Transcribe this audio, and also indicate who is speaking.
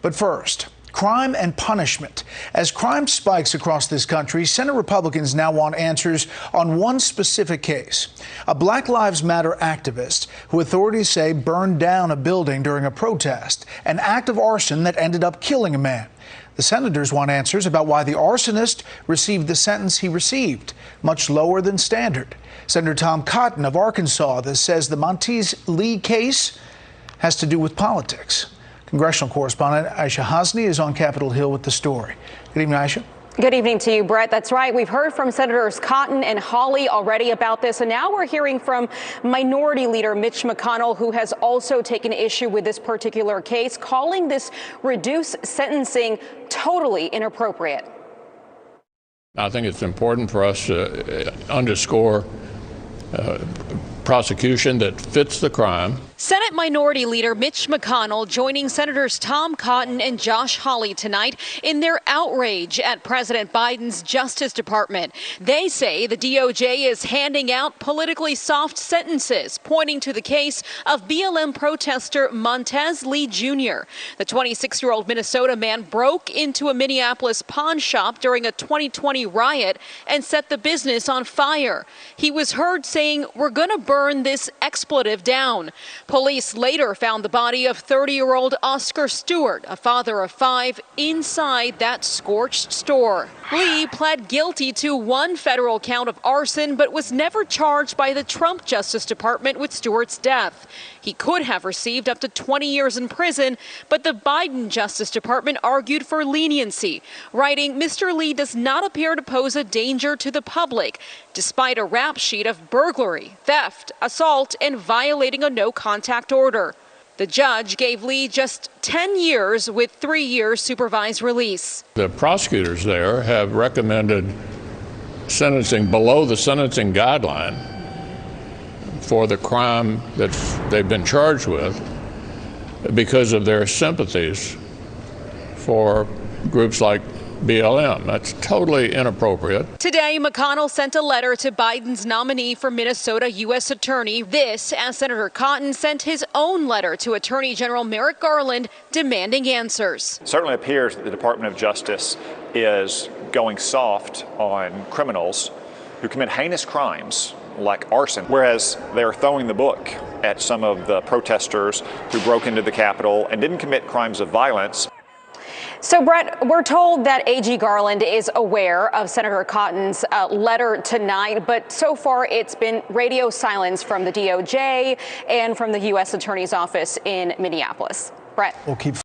Speaker 1: But first, crime and punishment. As crime spikes across this country, Senate Republicans now want answers on one specific case. A Black Lives Matter activist who authorities say burned down a building during a protest, an act of arson that ended up killing a man. The senators want answers about why the arsonist received the sentence he received, much lower than standard. Senator Tom Cotton of Arkansas says the Montez Lee case has to do with politics. Congressional correspondent Aisha Hasni is on Capitol Hill with the story. Good evening, Aisha.
Speaker 2: Good evening to you, Brett. That's right. We've heard from Senators Cotton and Hawley already about this, and now we're hearing from Minority Leader Mitch McConnell, who has also taken issue with this particular case, calling this reduced sentencing totally inappropriate.
Speaker 3: I think it's important for us to underscore prosecution that fits the crime.
Speaker 2: Senate Minority Leader Mitch McConnell joining Senators Tom Cotton and Josh Hawley tonight in their outrage at President Biden's Justice Department. They say the DOJ is handing out politically soft sentences, pointing to the case of BLM protester Montez Lee Jr. The 26-year-old Minnesota man broke into a Minneapolis pawn shop during a 2020 riot and set the business on fire. He was heard saying, "We're going to burn this expletive down." Police later found the body of 30-year-old Oscar Stewart, a father of 5, inside that scorched store. Lee pled guilty to one federal count of arson, but was never charged by the Trump Justice Department with Stewart's death. He could have received up to 20 years in prison, but the Biden Justice Department argued for leniency, writing, "Mr. Lee does not appear to pose a danger to the public, despite a rap sheet of burglary, theft, assault, and violating a no-contact order." The judge gave Lee just 10 years with 3 years supervised release.
Speaker 3: The prosecutors there have recommended sentencing below the sentencing guideline for the crime that they've been charged with because of their sympathies for groups like BLM. That's totally inappropriate.
Speaker 2: Today, McConnell sent a letter to Biden's nominee for Minnesota U.S. Attorney. This, as Senator Cotton sent his own letter to Attorney General Merrick Garland demanding answers.
Speaker 4: It certainly appears that the Department of Justice is going soft on criminals who commit heinous crimes like arson, whereas they're throwing the book at some of the protesters who broke into the Capitol and didn't commit crimes of violence.
Speaker 2: So, Brett, we're told that A.G. Garland is aware of Senator Cotton's letter tonight, but so far it's been radio silence from the DOJ and from the U.S. Attorney's Office in Minneapolis. Brett.
Speaker 1: We'll keep